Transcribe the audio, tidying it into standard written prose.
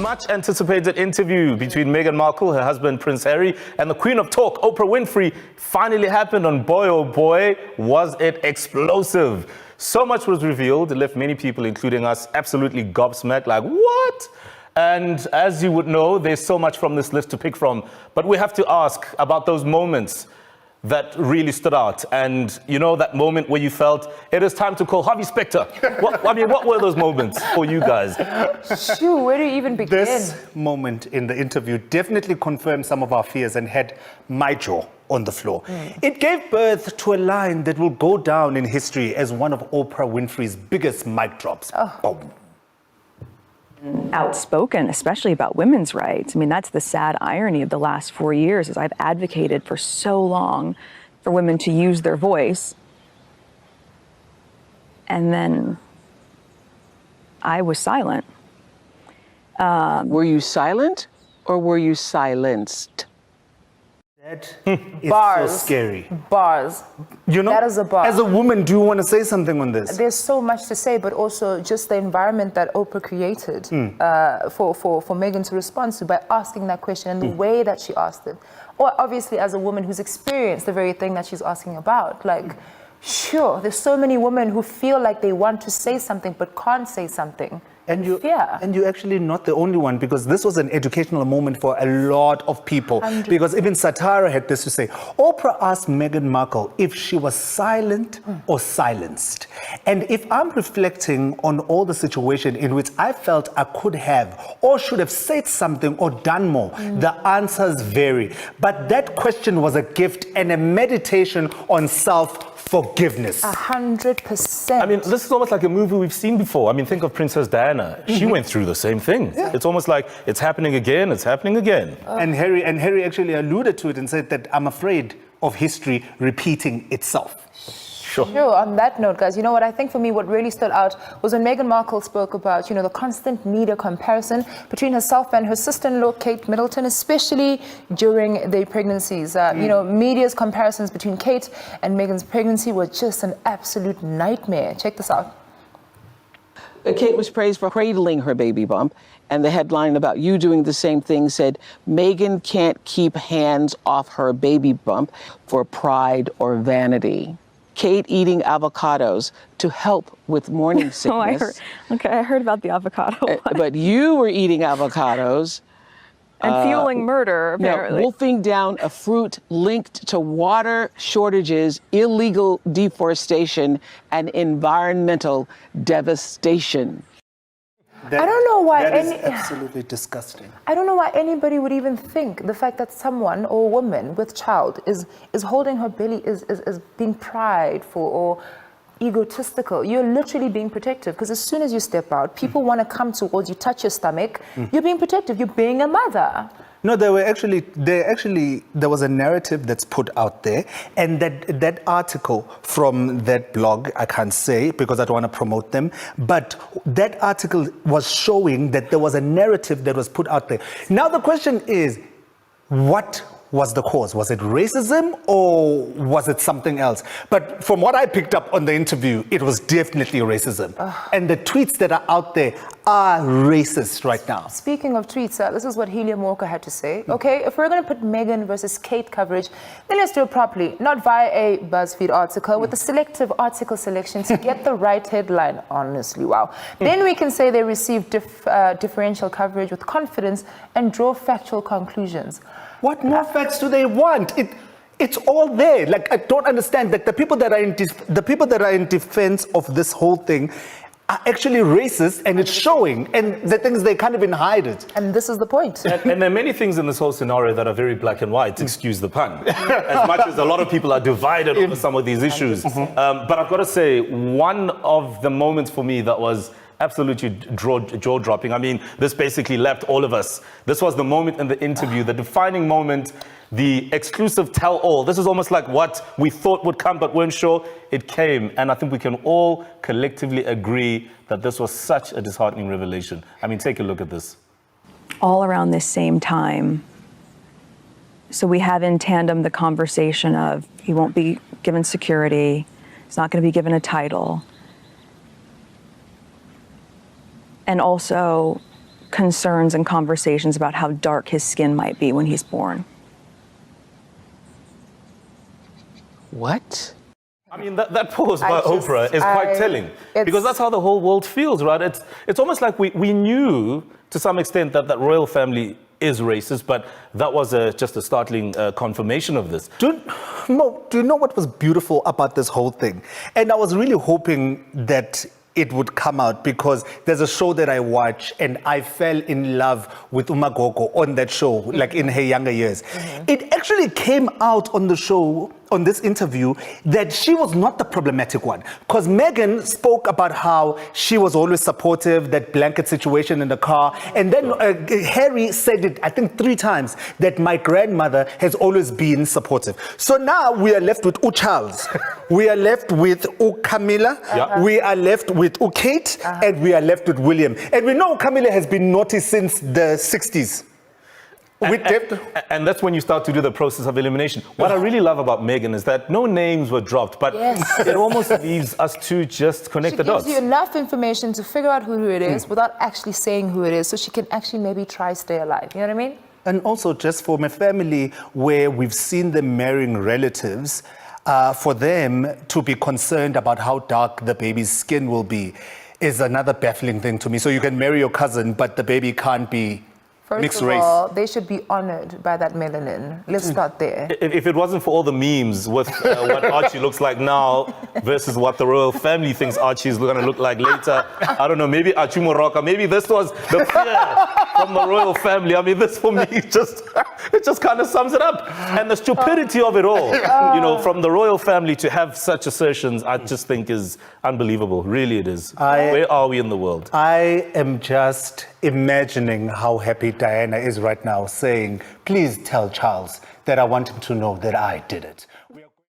much anticipated interview between Meghan Markle, her husband Prince Harry, and the Queen of Talk, Oprah Winfrey, finally happened, and boy oh boy, was it explosive. So much was revealed, it left many people, including us, absolutely gobsmacked, like, what? And as you would know, there's so much from this list to pick from, but we have to ask about those moments that really stood out. And you know, that moment where you felt it is time to call Harvey Specter. What were those moments for you guys? Shoo, where do you even begin? This moment in the interview definitely confirmed some of our fears and had my jaw on the floor. It gave birth to a line that will go down in history as one of Oprah Winfrey's biggest mic drops. Boom. Outspoken, especially about women's rights. I mean, that's the sad irony of the last 4 years, is I've advocated for so long for women to use their voice, and then I was silent. Were you silent or were you silenced? That is Bars. so scary. Bars. You know, That is a bar. as a woman, do you want to say something on this? There's so much to say, but also just the environment that Oprah created for Meghan to respond to by asking that question and the way that she asked it. Or obviously as a woman who's experienced the very thing that she's asking about. Like, sure, there's so many women who feel like they want to say something but can't say something. And you're actually not the only one, because this was an educational moment for a lot of people. 100%. Because even Satara had this to say. Oprah asked Meghan Markle if she was silent or silenced. And if I'm reflecting on all the situation in which I felt I could have or should have said something or done more, the answers vary. But that question was a gift and a meditation on self-forgiveness. 100%. I mean, this is almost like a movie we've seen before. I mean, think of Princess Diana. She went through the same thing. Yeah. It's almost like it's happening again, it's happening again. And Harry actually alluded to it and said that I'm afraid of history repeating itself. Sure. Sure, on that note, guys, you know what, I think for me what really stood out was when Meghan Markle spoke about, you know, the constant media comparison between herself and her sister-in-law, Kate Middleton, especially during their pregnancies. You know, media's comparisons between Kate and Meghan's pregnancy were just an absolute nightmare. Check this out. Kate was praised for cradling her baby bump, and the headline about you doing the same thing said, Meghan can't keep hands off her baby bump for pride or vanity. Kate eating avocados to help with morning sickness. I heard about the avocado. But you were eating avocados. And fueling murder, apparently. Now, wolfing down a fruit linked to water shortages, illegal deforestation, and environmental devastation. I don't know why That is absolutely disgusting. I don't know why anybody would even think the fact that someone or a woman with child is holding her belly is being prideful or egotistical. You're literally being protective, because as soon as you step out, people want to come towards you, touch your stomach. You're being protective. You're being a mother. No, there was a narrative that's put out there, and that article from that blog, I can't say because I don't want to promote them, but that article was showing that there was a narrative that was put out there. Now the question is, what was the cause? Was it racism or was it something else? But from what I picked up on the interview, it was definitely racism. And the tweets that are out there are racist right now. Speaking of tweets, this is what Helium Walker had to say. Okay, if we're going to put Meghan versus Kate coverage, then let's do it properly, not via a BuzzFeed article with a selective article selection to get the right headline. Honestly, wow. Then we can say they received differential coverage with confidence and draw factual conclusions. What more facts do they want? It's all there. Like, I don't understand that the people that are in defense of this whole thing are actually racist, and it's showing. And the things, they can't even hide it. And this is the point. And there are many things in this whole scenario that are very black and white, excuse the pun. As much as a lot of people are divided over some of these issues. But I've got to say, one of the moments for me that was absolutely jaw-dropping. I mean, this basically left all of us. This was the moment in the interview, the defining moment, the exclusive tell-all. This is almost like what we thought would come but weren't sure. It came, and I think we can all collectively agree that this was such a disheartening revelation. I mean, take a look at this. All around this same time. So we have in tandem the conversation of he won't be given security, he's not going to be given a title. And also concerns and conversations about how dark his skin might be when he's born. What? I mean, that pause by Oprah is quite telling, it's- because that's how the whole world feels, right? It's almost like we knew to some extent that royal family is racist, but that was just a startling confirmation of this. Mo, do you know what was beautiful about this whole thing? And I was really hoping that it would come out, because there's a show that I watch and I fell in love with Umagogo on that show, like in her younger years. It actually came out on the show, on this interview, that she was not the problematic one. Because Meghan spoke about how she was always supportive, that blanket situation in the car. And then Harry said it, I think 3 times, that my grandmother has always been supportive. So now we are left with Charles. We are left with Camilla. We are left with Kate. And we are left with William. And we know Camilla has been naughty since the 60s. And that's when you start to do the process of elimination. What I really love about Meghan is that no names were dropped, but it almost leaves us to just connect the dots. She gives you enough information to figure out who it is without actually saying who it is, so she can actually maybe try stay alive. You know what I mean? And also, just for my family, where we've seen them marrying relatives, for them to be concerned about how dark the baby's skin will be is another baffling thing to me. So you can marry your cousin, but the baby can't be mixed race. First of all, they should be honored by that melanin. Let's start there. If it wasn't for all the memes with what Archie looks like now versus what the royal family thinks Archie is going to look like later, I don't know, maybe Archie Moroka, maybe this was the fear from the royal family. I mean, this for me it just kind of sums it up. And the stupidity of it all, you know, from the royal family to have such assertions, I just think is unbelievable. Really it is. Where are we in the world? I am just imagining how happy Diana is right now, saying, please tell Charles that I want him to know that I did it.